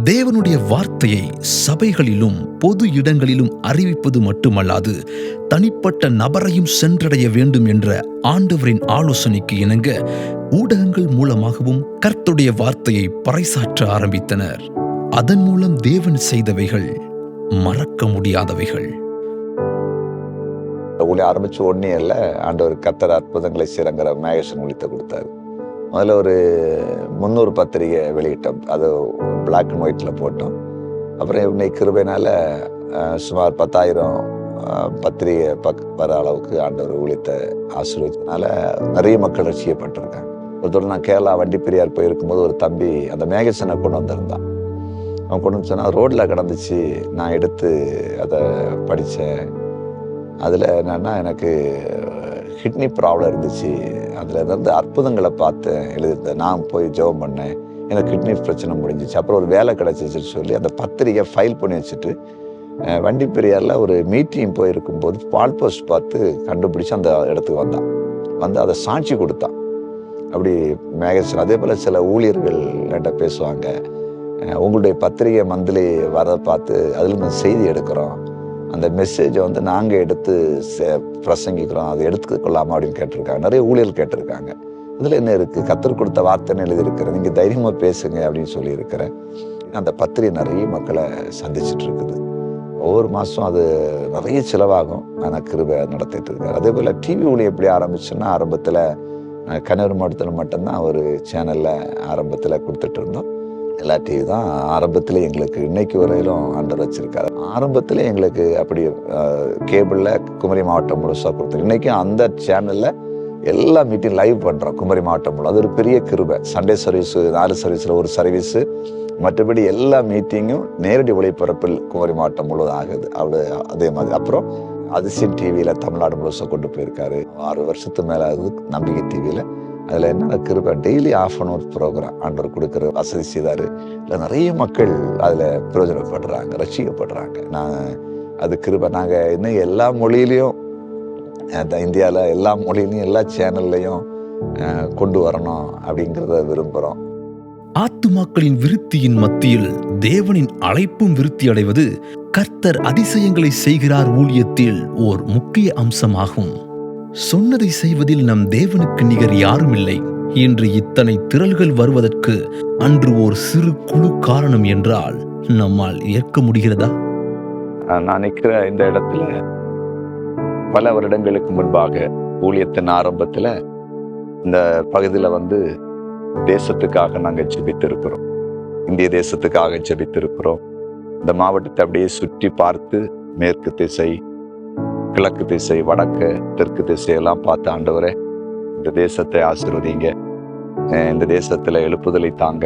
தேவனுடைய வார்த்தையை சபைகளிலும் பொது இடங்களிலும் அறிவிப்பது மட்டுமல்லாது தனிப்பட்ட நபரையும் சென்றடைய வேண்டும் என்ற ஆண்டவரின் ஆலோசனைக்கு இணங்க ஊடகங்கள் மூலமாகவும் கர்த்தருடைய வார்த்தையை பறைசாற்ற ஆரம்பித்தனர். அதன் மூலம் தேவன் செய்தவைகள் மறக்க முடியாதவைகள். ஊழிய ஆரம்பிச்சு உடனே இல்லை, ஆண்டவர் கர்த்தர் அற்புதங்களை செய்யறங்கிற மேகசன் ஊழியத்தை கொடுத்தாரு. முதல்ல ஒரு 300 பத்திரிகை வெளியிட்டோம், அது பிளாக் அண்ட் ஒயிட்டில் போட்டோம். அப்புறம் இன்னைக்கு கிருபையினால சுமார் 10,000 பத்திரிகை வர அளவுக்கு ஆண்டவர் ஊழியத்தை ஆசீர்வதிச்சதுனால நிறைய மக்கள் ரட்சிக்கப்பட்டிருக்காங்க. ஒருத்தர் நான் கேரளா வண்டிப்பெரியார் போயிருக்கும்போது ஒரு தம்பி அந்த மேகசனை கொண்டு வந்திருந்தான். அவன் கொண்டு வந்து சொன்னால் ரோட்டில் கிடந்துச்சு, நான் எடுத்து அதை படித்தேன். அதில் என்னென்னா எனக்கு கிட்னி ப்ராப்ளம் இருந்துச்சு, அதில் இருந்து அற்புதங்களை பார்த்தேன், எழுதியிருந்தேன், நான் போய் ஜெபம் பண்ணேன், எனக்கு கிட்னி பிரச்சனை முடிஞ்சிச்சு, அப்புறம் ஒரு வேலை கிடச்சிச்சுன்னு சொல்லி அந்த பத்திரிகை ஃபைல் பண்ணி வச்சுட்டு வண்டிப்பெரியாரில் ஒரு மீட்டிங் போயிருக்கும்போது பால் போஸ்ட் பார்த்து கண்டுபிடிச்சி அந்த இடத்துக்கு வந்தான், அதை சாட்சி கொடுத்தான். அப்படி மேகசன் அதே போல் சில ஊழியர்கள் என்கிட்ட பேசுவாங்க, உங்களுடைய பத்திரிகை மந்த்லி வர பார்த்து அதில் நான் செய்தி எடுக்கிறோம், அந்த மெசேஜை நாங்கள் எடுத்து பிரசங்கிக்கிறோம், அதை எடுத்துக்கொள்ளாமா அப்படின்னு கேட்டிருக்காங்க. நிறைய ஊழியர்கள் கேட்டிருக்காங்க. இதில் என்ன இருக்குது, கர்த்தர் கொடுத்த வார்த்தைன்னு எழுதியிருக்கிறேன், நீங்கள் தைரியமாக பேசுங்க அப்படின்னு சொல்லியிருக்கிறேன். அந்த பத்திரிகை நிறைய மக்களை சந்திச்சுட்டு இருக்குது. ஒவ்வொரு மாதம் அது நிறைய செலவாகும், ஆனால் கிருபை நடத்திட்டு இருக்காரு. அதே போல் டிவி ஊழியம் எப்படி ஆரம்பிச்சுன்னா, ஆரம்பத்தில் கன்னியாகுமரி மாவட்டத்தில் மட்டும்தான் ஒரு சேனலில் ஆரம்பத்தில் கொடுத்துட்டு இருந்தோம். எல்லா டிவி தான் ஆரம்பத்தில் எங்களுக்கு இன்னைக்கு வரையிலும் ஆண்டவர் வச்சிருக்காரு. ஆரம்பத்தில் எங்களுக்கு அப்படி கேபிளில் குமரி மாவட்டம் முழுசாக கொடுத்துருக்கு. இன்றைக்கும் அந்த சேனலில் எல்லா மீட்டிங் லைவ் பண்ணுறோம் குமரி மாவட்டம் முழு. அது ஒரு பெரிய கிருபை. சண்டே சர்வீஸு 4 சர்வீஸில் ஒரு சர்வீஸு, மற்றபடி எல்லா மீட்டிங்கும் நேரடி ஒளிபரப்பில் குமரி மாவட்டம் முழுவதும் ஆகுது. அதே மாதிரி அப்புறம் அதிசயம் டிவியில் தமிழ்நாடு முழுசாக கொண்டு போயிருக்காரு. 6 வருஷத்துக்கு மேலே ஆகுது நம்பிக்கை டிவியில். அதில் என்னென்ன கிருபை, டெய்லி ½ hour ப்ரோக்ராம் ஆண்டவர் கொடுக்குற வசதி செய்தார். இல்லை நிறைய மக்கள் அதில் பிரயோஜனப்படுறாங்க, ரட்சிக்கப்படுறாங்க. அது கிருபை. நாங்கள் இன்னும் எல்லா மொழியிலையும், இந்தியாவில் எல்லா மொழியிலையும் எல்லா சேனல்லையும் கொண்டு வரணும் அப்படிங்கிறத விரும்புகிறோம். ஆத்துமாக்களின் விருத்தியின் மத்தியில் தேவனின் அழைப்பும் விருத்தி அடைவது கர்த்தர் அதிசயங்களை செய்கிறார் ஊழியத்தில் ஓர் முக்கிய அம்சமாகும். சொன்னதை செய்வதில் நம் தேவனுக்கு நிகர் யாரும் இல்லை என்று இத்தனை திரள்கள் வருவதற்கு அன்று ஒரு சிறு குழு காரணம் என்றால் நம்மால் ஏற்க முடிகிறதா? நான் நிற்கிற இந்த இடத்துல பல வருடங்களுக்கு முன்பாக ஊழியத்தின் ஆரம்பத்தில் இந்த பகுதியில் தேசத்துக்காக நாங்கள் ஜெபித்திருக்கிறோம், இந்திய தேசத்துக்காக ஜெபித்திருக்கிறோம். இந்த மாவட்டத்தை அப்படியே சுற்றி பார்த்து மேற்கு திசை, கிழக்கு திசை, வடக்கு, தெற்கு திசையெல்லாம் பார்த்து, ஆண்டவரே இந்த தேசத்தை ஆசீர்வதிங்க, இந்த தேசத்தில் எழுப்புதலை தாங்க,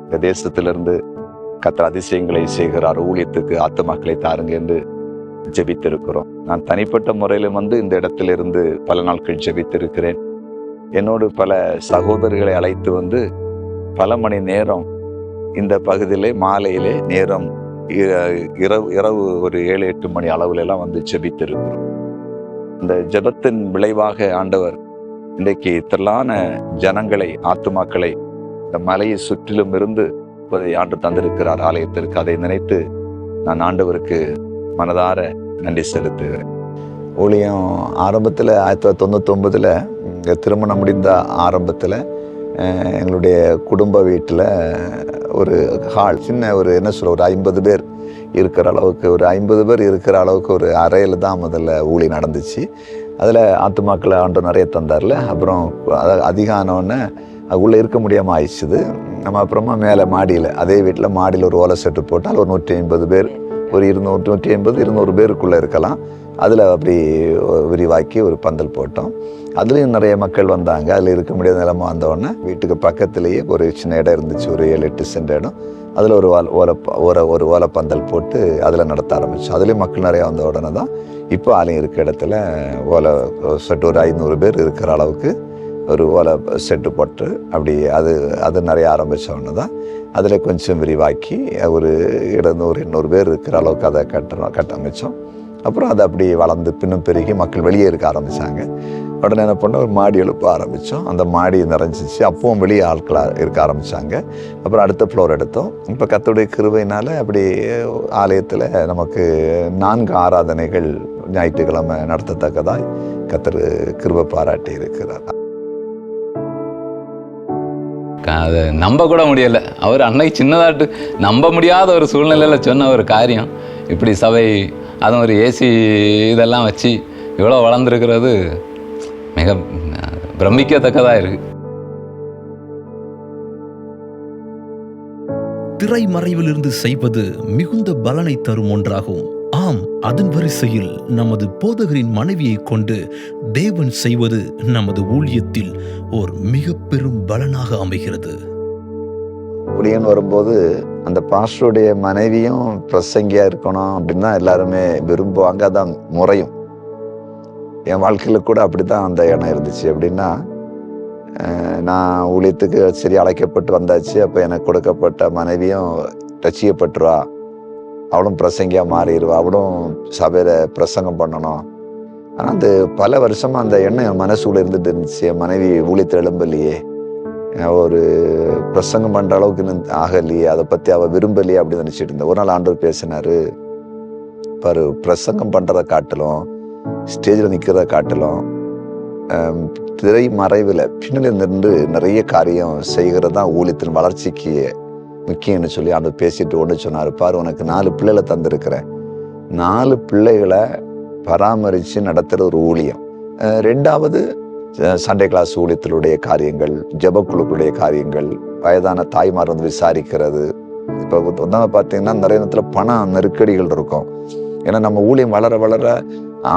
இந்த தேசத்திலிருந்து கர்த்தர் அதிசயங்களை செய்கிறார், ஊழியத்துக்கு ஆத்துமாக்களை தாருங்க என்று ஜெபித்திருக்கிறோம். நான் தனிப்பட்ட முறையில் இந்த இடத்திலிருந்து பல நாட்கள் ஜெபித்திருக்கிறேன். என்னோடு பல சகோதரர்களை அழைத்து பல மணி நேரம் இந்த பகுதியிலே மாலையிலே நேரம் இரவு ஒரு 7-8 மணி அளவுலாம் ஜெபித்திருக்கிறோம். இந்த ஜெபத்தின் விளைவாக ஆண்டவர் இன்றைக்கு திரளான ஜனங்களை, ஆத்துமாக்களை இந்த மலையை சுற்றிலும் இருந்து ஆண்டு தந்திருக்கிறார் ஆலயத்திற்கு. அதை நினைத்து நான் ஆண்டவருக்கு மனதார நன்றி செலுத்துகிறேன். ஊழியம் ஆரம்பத்தில் 1999 திருமணம் முடிந்த ஆரம்பத்தில் எங்களுடைய குடும்ப வீட்டில் ஒரு ஹால், சின்ன ஒரு ஒரு 50 பேர் இருக்கிற அளவுக்கு, ஒரு 50 பேர் இருக்கிற அளவுக்கு ஒரு அறையில் தான் முதல்ல ஊழி நடந்துச்சு. அதில் ஆத்துமாக்களை ஆண்டு நிறைய தந்தார்ல. அப்புறம் அதிகம் ஆனோடனே உள்ளே இருக்க முடியாமல் ஆயிடுச்சுது. நம்ம அப்புறமா மேலே மாடியில், அதே வீட்டில் மாடியில் ஒரு ஓலை செட்டு போட்டால் ஒரு 150 பேர், ஒரு 200 பேருக்குள்ளே இருக்கலாம். அதில் அப்படி விரிவாக்கி ஒரு பந்தல் போட்டோம். அதுலேயும் நிறைய மக்கள் வந்தாங்க. அதில் இருக்க முடியாத நிலைமை வந்தோடனே வீட்டுக்கு பக்கத்துலேயே ஒரு சின்ன இடம் இருந்துச்சு, ஒரு 7-8 சென்ட் இடம். அதில் ஒரு ஓலை பந்தல் போட்டு அதில் நடத்த ஆரம்பித்தோம். அதுலேயும் மக்கள் நிறையா வந்த உடனே தான் இப்போ ஆலயம் இருக்க இடத்துல ஓலை செட்டு ஒரு 500 பேர் இருக்கிற அளவுக்கு ஒரு ஓலை செட்டு போட்டு அப்படி அது நிறைய ஆரம்பித்த உடனே தான் அதில் கொஞ்சம் விரிவாக்கி ஒரு 200-800 பேர் இருக்கிற அளவுக்கு அதை கட்டமைச்சோம். அப்புறம் அதை அப்படி வளர்ந்து பின்னும் பெருகி மக்கள் வெளியே இருக்க ஆரம்பித்தாங்க. உடனே என்ன பண்ணோம், ஒரு மாடி எழுப்ப ஆரம்பித்தோம். அந்த மாடி நிறைஞ்சிச்சு. அப்பவும் வெளியே ஆட்களாக இருக்க ஆரம்பித்தாங்க. அப்புறம் அடுத்த ஃப்ளோர் எடுத்தோம். இப்போ கர்த்தருடைய கிருபையினால் அப்படி ஆலயத்தில் நமக்கு 4 ஆராதனைகள் ஞாயிற்றுக்கிழமை நடத்தத்தக்கதாக கர்த்தர் கிருபை பாராட்டி இருக்கிறார். அதை நம்ப கூட முடியலை. அவர் அன்னைக்கு சின்னதாட்டு நம்ப முடியாத ஒரு சூழ்நிலையில் சொன்ன ஒரு காரியம், இப்படி சபை அதுவும் ஒரு ஏசி இதெல்லாம் வச்சு இவ்வளோ வளர்ந்துருக்கிறது மிக பிரமிக்கத்தக்கதாக இருக்குது. திரைமறைவிலிருந்து செய்வது மிகுந்த பலனை தரும் ஒன்றாகும். ஆம், அதன் வரிசையில் நமது போதகரின் மனைவியை கொண்டு தேவன் செய்வது நமது ஊழியத்தில் ஒரு மிக பெரும் பலனாக அமைகிறது. ஊழியன் வரும்போது அந்த பாஸ்டருடைய மனைவியும் பிரசங்கியா இருக்கணும் அப்படின்னு தான் எல்லாருமே விரும்புவாங்க. அதான் முறையும். என் வாழ்க்கையில் கூட அப்படி தான் அந்த எண்ணம் இருந்துச்சு. அப்படின்னா நான் ஊழியத்துக்கு சரி அழைக்கப்பட்டு வந்தாச்சு. அப்போ எனக்கு கொடுக்கப்பட்ட மனைவியும் ரட்சிக்கப்பட்டுருவா, அவளும் பிரசங்கியா மாறிடுவா, அவளும் சபையில பிரசங்கம் பண்ணணும். ஆனால் அந்த பல வருஷமா அந்த எண்ணம் என் மனசுக்குள்ள இருந்துட்டு இருந்துச்சு. என் மனைவி ஊழியத்தில் எழும்பலையே, ஒரு பிரசங்கம் பண்ற அளவுக்கு ஆகலையே, அதை பத்தி அவ விரும்பலையே அப்படின்னு நினைச்சிட்டு இருந்தேன். ஒரு நாள் ஆண்டவர் பேசினாரு, பாரு, பிரசங்கம் பண்றதை காட்டிலும் ஸ்டேஜில் நிற்கிறத காட்டிலும் திரை மறைவில் பின்னணி நின்று நிறைய காரியம் செய்கிறது தான் ஊழியத்தின் வளர்ச்சிக்கு முக்கியம்னு சொல்லி ஆண்டவர் பேசிட்டு ஒன்று சொன்னார். பாரு, உனக்கு 4 பிள்ளைகளை தந்திருக்கிறேன். 4 பிள்ளைகளை பராமரித்து நடத்துகிற ஒரு ஊழியம். 2வது சண்டே கிளாஸ் ஊழியத்தினுடைய காரியங்கள், ஜெபக்குழுக்களுடைய காரியங்கள், வயதான தாய்மார் வந்து விசாரிக்கிறது. இப்போ பார்த்தீங்கன்னா நிறைய நேரத்தில் பண நெருக்கடிகள் இருக்கும். ஏன்னா நம்ம ஊழியம் வளர வளர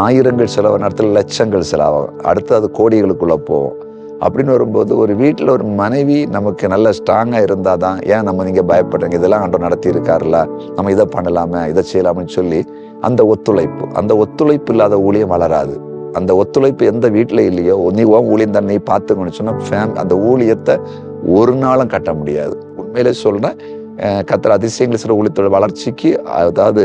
ஆயிரங்கள் செலவு நேரத்தில் லட்சங்கள் செலவாகும், அடுத்து அது கோடிகளுக்குள்ள போகும். அப்படின்னு வரும்போது ஒரு வீட்டில் ஒரு மனைவி நமக்கு நல்ல ஸ்ட்ராங்காக இருந்தால் தான், ஏன் நம்ம நீங்கள் பயப்படுறீங்க, இதெல்லாம் ஆண்டவர் நடத்தி இருக்காருல்ல, நம்ம இதை பண்ணலாமே, இதை செய்யலாம்னு சொல்லி அந்த ஒத்துழைப்பு இல்லாத ஊழியம் வளராது. அந்த ஒத்துழைப்பு எந்த வீட்டில் இல்லையோ, நீ ஊழியம் தான் நீ பார்த்துக்கணும்னு சொன்னால் அந்த ஊழியத்தை ஒரு நாளும் கட்ட முடியாது. உண்மையிலே சொல்கிறேன், கர்த்தர் அதிசயங்கள் சில ஊழியத்தோட வளர்ச்சிக்கு அதாவது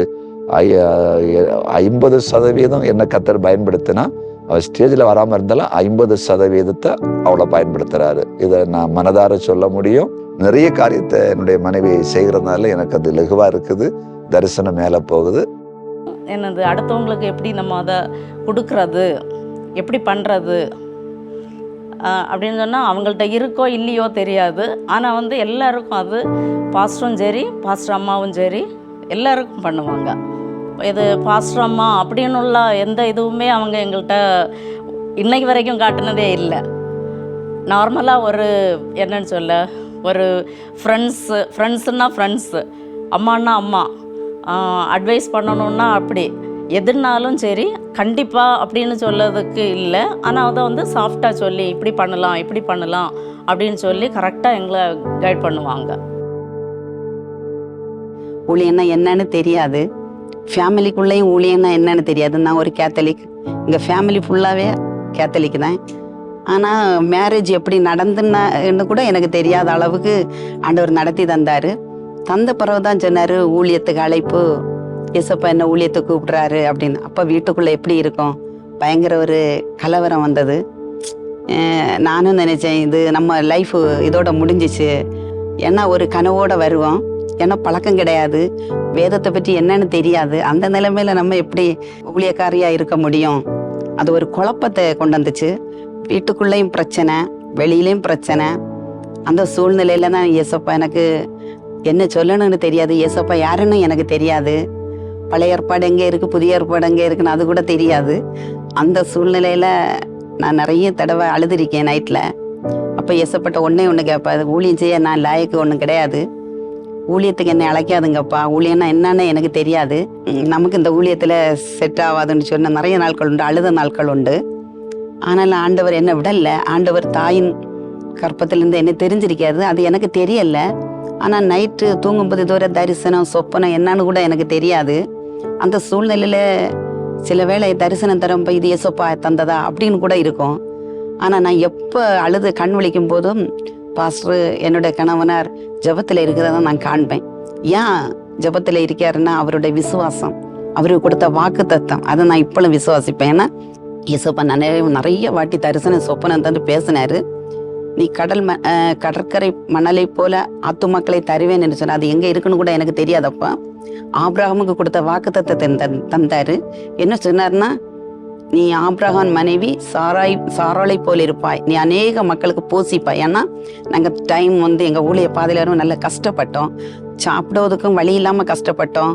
50% என்ன கர்த்தர் பயன்படுத்தினா, அவர் ஸ்டேஜில் வராமல் இருந்தாலும் 50% அவளை பயன்படுத்துறாரு. இதை நான் மனதார சொல்ல முடியும். நிறைய காரியத்தை என்னுடைய மனைவி செய்கிறதுனால எனக்கு அது லகுவாக இருக்குது. தரிசனம் மேலே போகுது. என்னது அடுத்தவங்களுக்கு எப்படி நம்ம அதை கொடுக்கறது, எப்படி பண்ணுறது அப்படின்னு சொன்னால் அவங்கள்ட்ட இருக்கோ இல்லையோ தெரியாது. ஆனால் வந்து எல்லாருக்கும் அது பாஸ்டரும் சரி, பாஸ்டர் அம்மாவும் சரி, எல்லாருக்கும் பண்ணுவாங்க. இது பாஸ்டர் அம்மா அப்படின்னு உள்ள எந்த இதுவுமே அவங்க எங்கள்கிட்ட இன்னைக்கு வரைக்கும் காட்டினதே இல்லை. நார்மலாக ஒரு என்னன்னு சொல்ல, ஒரு ஃப்ரெண்ட்ஸுன்னா ஃப்ரெண்ட்ஸு, அம்மானா அம்மா, அட்வைஸ் பண்ணணுன்னா அப்படி எதுனாலும் சரி கண்டிப்பாக அப்படின்னு சொல்லதுக்கு இல்லை. ஆனால் அதை வந்து சாஃப்டாக சொல்லி இப்படி பண்ணலாம் அப்படின்னு சொல்லி கரெக்டாக எங்களை கைட் பண்ணுவாங்க. ஊழியன்னா என்னன்னு தெரியாது, ஃபேமிலிக்குள்ளேயும் ஊழியன்னா என்னன்னு தெரியாது. நான் ஒரு கேத்தலிக், எங்கள் ஃபேமிலி ஃபுல்லாகவே கேத்தலிக் தான். ஆனால் மேரேஜ் எப்படி நடந்துன்னு கூட எனக்கு தெரியாத அளவுக்கு ஆண்டவர் நடத்தி தந்தார். தந்த பிறகு தான் சொன்னார், ஊழியத்துக்கு அழைப்பு, ஏசப்பா என்ன ஊழியத்துக்கு கூப்பிட்றாரு அப்படின்னு. அப்போ வீட்டுக்குள்ளே எப்படி இருக்கும், பயங்கர ஒரு கலவரம் வந்தது. நானும் நினச்சேன், இது நம்ம லைஃபு இதோட முடிஞ்சிச்சு. ஏன்னா ஒரு கனவோடு வருவோம், ஏன்னா பழக்கம் கிடையாது, வேதத்தை பற்றி என்னன்னு தெரியாது. அந்த நிலைமையில நம்ம எப்படி ஊழியக்காரியாக இருக்க முடியும்? அது ஒரு குழப்பத்தை கொண்டு வந்துச்சு. வீட்டுக்குள்ளேயும் பிரச்சனை, வெளியிலையும் பிரச்சனை. அந்த சூழ்நிலையில தான் ஏசப்பா எனக்கு என்ன சொல்லணும்னு தெரியாது, ஏசப்பா யாருன்னு எனக்கு தெரியாது, பழைய ஏற்பாடு எங்கே இருக்குது, புதிய ஏற்பாடு எங்கே இருக்குன்னு அது கூட தெரியாது. அந்த சூழ்நிலையில் நான் நிறைய தடவை அழுதுருக்கேன் நைட்டில். அப்போ அப்போ ஏசப்பட்ட ஒன்று கேட்பா, அது ஊழியம் செய்ய நான் லாயக்கு ஒன்றும் கிடையாது, ஊழியத்துக்கு என்னை அழைக்காதுங்கப்பா, ஊழியம்னா என்னன்னு எனக்கு தெரியாது, நமக்கு இந்த ஊழியத்தில் செட் ஆகாதுன்னு சொன்ன நிறைய நாட்கள் உண்டு, அழுத நாட்கள் உண்டு. ஆனால் ஆண்டவர் என்னை விடலை. ஆண்டவர் தாயின் கற்பத்திலேருந்து என்னை தெரிஞ்சிருக்காது, அது எனக்கு தெரியலை. ஆனால் நைட்டு தூங்கும்போது இதுவரை தரிசனம் சொப்பனம் என்னன்னு கூட எனக்கு தெரியாது. அந்த சூழ்நிலையில் சில வேளை தரிசனம் தரப்போ இது ஏசப்பா தந்ததா அப்படின்னு கூட இருக்கும். ஆனால் நான் எப்போ அழுது கண் விழிக்கும் போதும் பாஸ்டர் என்னுடைய கணவனார் ஜெபத்தில் இருக்கிறத நான் காண்பேன். ஏன் ஜெபத்தில் இருக்காருன்னா அவருடைய விசுவாசம், அவருக்கு கொடுத்த வாக்கு தத்தம், அதை நான் இப்பளும் விசுவாசிப்பேன். ஏன்னா ஏசப்பா நிறைய வாட்டி தரிசனம் சொப்பனம் தந்து பேசினாரு. நீ கடற்கரை மணலை போல ஆத்துமக்களை தருவேன் என்று சொன்ன, அது எங்க இருக்குன்னு கூட எனக்கு தெரியாதப்பா. ஆபிரகாமுக்கு கொடுத்த வாக்கு தத்தத்தை தந்தாரு. என்ன சொன்னார்னா, நீ ஆபிரகாம் மனைவி சாராளை போல இருப்பாய், நீ அநேக மக்களுக்கு போசிப்பாய். ஏன்னா நாங்கள் டைம் எங்கள் ஊழிய பாதையிலும் நல்லா கஷ்டப்பட்டோம், சாப்பிடுவதுக்கும் வழி இல்லாமல் கஷ்டப்பட்டோம்.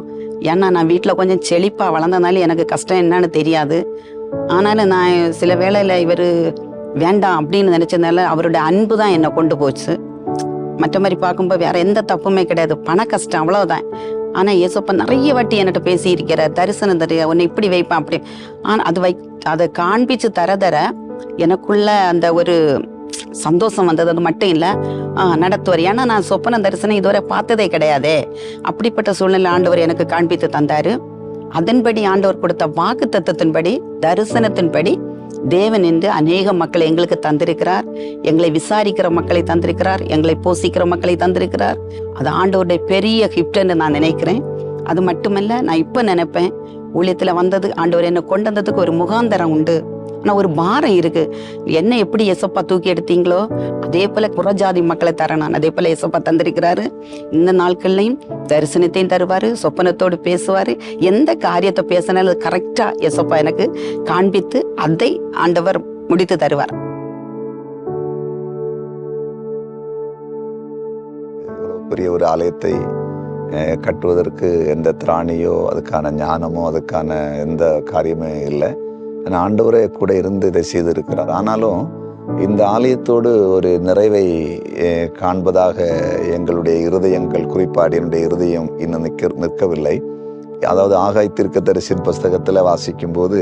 ஏன்னா நான் வீட்டில் கொஞ்சம் செழிப்பாக வளர்ந்தனால எனக்கு கஷ்டம் என்னன்னு தெரியாது. ஆனாலும் நான் சில வேளையில் இவர் வேண்டாம் அப்படின்னு நினச்சதுனால அவருடைய அன்பு தான் என்னை கொண்டு போச்சு. மற்ற மாதிரி பார்க்கும்போது வேற எந்த தப்புமே கிடையாது, பண கஷ்டம் அவ்வளோதான். ஆனால் ஏசப்பா நிறைய வாட்டி என்கிட்ட பேசி இருக்கிறார், தரிசனம் தர உன்னை இப்படி வைப்பான் அப்படி. ஆனால் அதை காண்பிச்சு தர எனக்குள்ள அந்த ஒரு சந்தோஷம் வந்தது. அது மட்டும் இல்லை, நடத்துவார். ஏன்னா நான் சொப்பன தரிசனம் இதுவரை பார்த்ததே கிடையாதே. அப்படிப்பட்ட சூழ்நிலை ஆண்டவர் எனக்கு காண்பித்து தந்தார். அதன்படி ஆண்டவர் கொடுத்த வாக்கு தத்தத்தின்படி தரிசனத்தின்படி தேவன் என்று அநேக மக்களை எங்களுக்கு தந்திருக்கிறார். எங்களை விசாரிக்கிற மக்களை தந்திருக்கிறார், எங்களை போசிக்கிற மக்களை தந்திருக்கிறார். அது ஆண்டவருடைய பெரிய கிஃப்ட்ன்னு நான் நினைக்கிறேன். அது மட்டுமல்ல, நான் இப்போ நினைப்பேன், ஊழியத்தில் வந்தது ஆண்டவர் என்னை கொண்டு வந்ததுக்கு ஒரு முகாந்தரம் உண்டு. ஆனால் ஒரு பாரம் இருக்கு. என்ன எப்படி ஏசப்பா தூக்கி எடுத்தீங்களோ அதே போல புறஜாதி மக்களை தரணும், அதே போல ஏசப்பா தந்திருக்கிறாரு. இந்த நாட்கள்லையும் தரிசனத்தையும் தருவாரு, சொப்பனத்தோடு பேசுவாரு. எந்த காரியத்தை பேசினாலும் கரெக்டா ஏசப்பா எனக்கு காண்பித்து அதை ஆண்டவர் முடித்து தருவார். பெரிய ஒரு ஆலயத்தை கட்டுவதற்கு எந்த திராணியோ அதுக்கான ஞானமோ அதுக்கான எந்த காரியமே இல்லை. ஆண்டவரே கூட இருந்து இதை செய்திருக்கிறார். ஆனாலும் இந்த ஆலயத்தோடு ஒரு நிறைவை காண்பதாக எங்களுடைய இருதயங்கள், குறிப்பாக என்னுடைய இருதயம் இன்னும் நிற்கவில்லை. அதாவது ஆகாய் தீர்க்கதரிசியின் புஸ்தகத்தில் வாசிக்கும் போது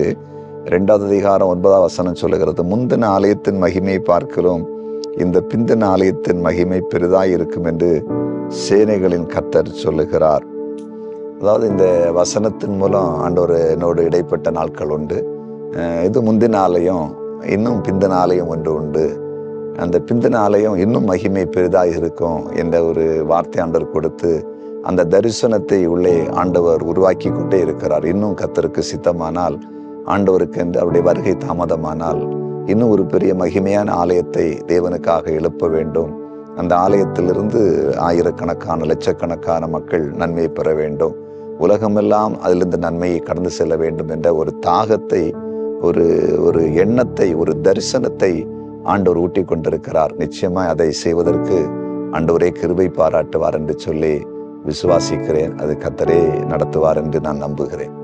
2வது அதிகாரம் 9வது வசனம் சொல்லுகிறது, முந்தின ஆலயத்தின் மகிமை பார்க்கிறோம், இந்த பிந்தின ஆலயத்தின் மகிமை பெரிதாய் இருக்கும் என்று சேனைகளின் கர்த்தர் சொல்லுகிறார். அதாவது இந்த வசனத்தின் மூலம் ஆண்டவர் என்னோடு இடைப்பட்ட நாட்கள் உண்டு. இது முந்தின ஆலயம், இன்னும் பிந்தின ஆலயம் ஒன்று உண்டு, அந்த பிந்தின ஆலயம் இன்னும் மகிமை பெரிதாக இருக்கும் என்ற ஒரு வார்த்தை ஆண்டவர் கொடுத்து அந்த தரிசனத்தை உள்ளே ஆண்டவர் உருவாக்கி கொண்டே இருக்கிறார். இன்னும் கர்த்தருக்கு சித்தமானால், ஆண்டவருக்கு என்று அவருடைய வருகை தாமதமானால் இன்னும் ஒரு பெரிய மகிமையான ஆலயத்தை தேவனுக்காக எழுப்ப வேண்டும். அந்த ஆலயத்திலிருந்து ஆயிரக்கணக்கான லட்சக்கணக்கான மக்கள் நன்மையை பெற வேண்டும், உலகமெல்லாம் அதிலிருந்து நன்மையை கடந்து செல்ல வேண்டும் என்ற ஒரு தாகத்தை, ஒரு எண்ணத்தை, ஒரு தரிசனத்தை ஆண்டவர் ஊட்டி கொண்டிருக்கிறார். நிச்சயமாய் அதை செய்வதற்கு ஆண்டவரே கிருபை பாராட்டுவார் என்று சொல்லி விசுவாசிக்கிறேன். அது கர்த்தரே நடத்துவார் என்று நான் நம்புகிறேன்.